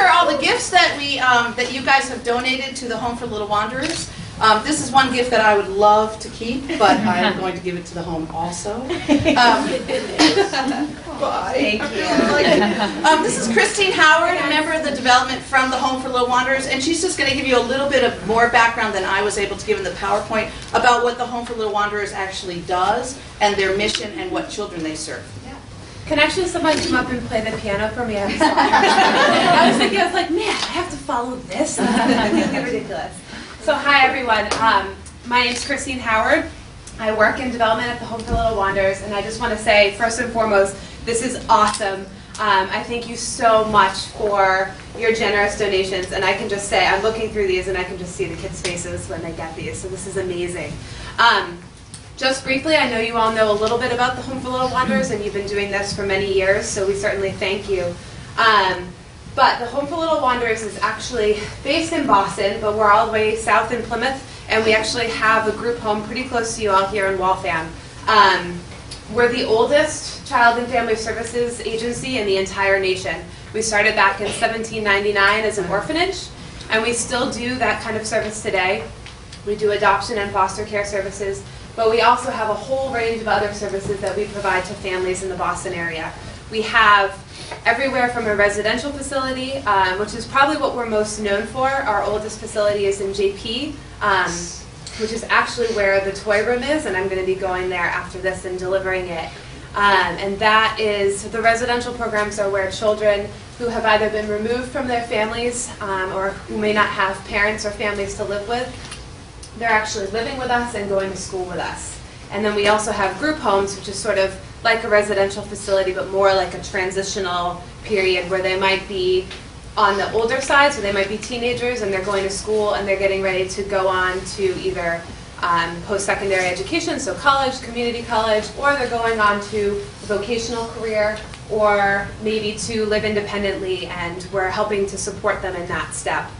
are all the gifts that that you guys have donated to the Home for Little Wanderers. This is one gift that I would love to keep, but I'm going to give it to the home also. Thank you. This is Christine Howard, a member of the development from the Home for Little Wanderers, and she's just going to give you a little bit of more background than I was able to give in the PowerPoint about what the Home for Little Wanderers actually does and their mission and what children they serve. Can actually someone come up and play the piano for me? I was thinking, I was like, man, I have to follow this? It's going to be ridiculous. So hi everyone, my name's Christine Howard. I work in development at the Home for Little Wanderers, and I just want to say, first and foremost, this is awesome. I thank you so much for your generous donations, and I can just say, I'm looking through these and I can just see the kids' faces when they get these, so this is amazing. Just briefly, I know you all know a little bit about the Home for Little Wanderers, and you've been doing this for many years, so we certainly thank you. But the Home for Little Wanderers is actually based in Boston, but we're all the way south in Plymouth, and we actually have a group home pretty close to you all here in Waltham. We're the oldest child and family services agency in the entire nation. We started back in 1799 as an orphanage, and we still do that kind of service today. We do adoption and foster care services, but we also have a whole range of other services that we provide to families in the Boston area. We have everywhere from a residential facility, which is probably what we're most known for. Our oldest facility is in JP, which is actually where the toy room is, and I'm going to be going there after this and delivering it. And that is, the residential programs are where children who have either been removed from their families or who may not have parents or families to live with, they're actually living with us and going to school with us. And then we also have group homes, which is sort of like a residential facility, but more like a transitional period where they might be on the older side, so they might be teenagers and they're going to school and they're getting ready to go on to either post-secondary education, so college, community college, or they're going on to a vocational career, or maybe to live independently, and we're helping to support them in that step.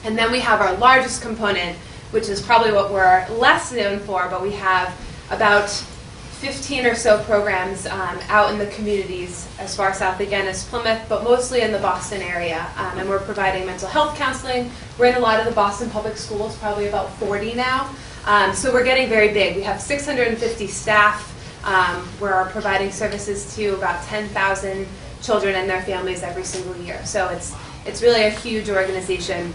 And then we have our largest component, which is probably what we're less known for, but we have about 15 or so programs out in the communities as far south again as Plymouth, but mostly in the Boston area. And we're providing mental health counseling. We're in a lot of the Boston public schools, probably about 40 now. So we're getting very big. We have 650 staff. We're providing services to about 10,000 children and their families every single year. So it's really a huge organization,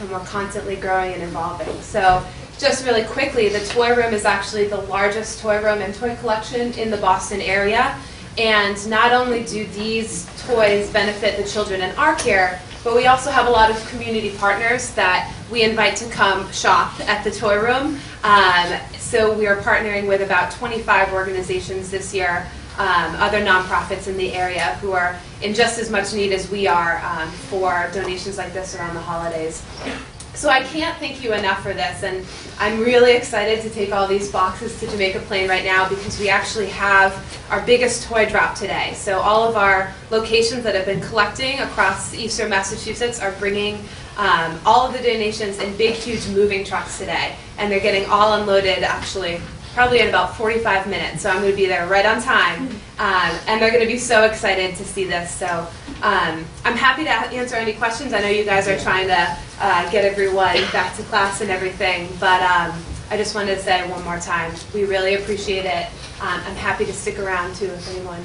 and we're constantly growing and evolving. So just really quickly, the toy room is actually the largest toy room and toy collection in the Boston area. And not only do these toys benefit the children in our care, but we also have a lot of community partners that we invite to come shop at the toy room. So we are partnering with about 25 organizations this year, other nonprofits in the area who are in just as much need as we are for donations like this around the holidays. So I can't thank you enough for this, and I'm really excited to take all these boxes to Jamaica Plain right now because we actually have our biggest toy drop today. So all of our locations that have been collecting across eastern Massachusetts are bringing all of the donations in big, huge moving trucks today, and they're getting all unloaded actually probably in about 45 minutes. So I'm going to be there right on time, and they're going to be so excited to see this. So I'm happy to answer any questions. I know you guys are trying to get everyone back to class and everything, but I just wanted to say one more time, we really appreciate it. I'm happy to stick around too if anyone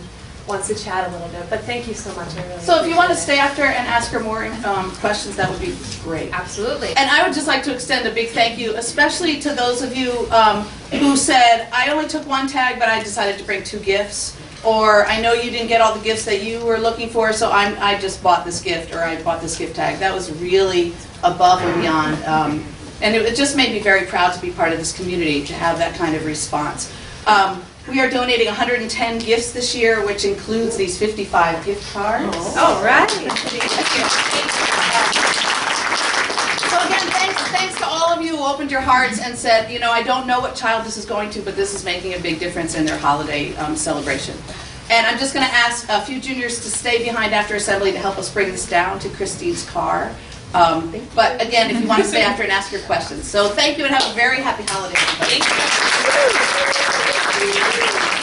wants to chat a little bit, but thank you so much. I really So if you want to stay after and ask her more questions, that would be great. Absolutely. And I would just like to extend a big thank you, especially to those of you who said, I only took one tag, but I decided to bring 2 gifts. Or I know you didn't get all the gifts that you were looking for, so I just bought this gift, or I bought this gift tag. That was really above and beyond. And it just made me very proud to be part of this community, to have that kind of response. We are donating 110 gifts this year, which includes these 55 gift cards. All right. So again, thanks to all of you who opened your hearts and said, you know, I don't know what child this is going to, but this is making a big difference in their holiday celebration. And I'm just going to ask a few juniors to stay behind after assembly to help us bring this down to Christine's car. But again, if you want to stay after and ask your questions. So thank you and have a very happy holiday. Everybody. Thank you.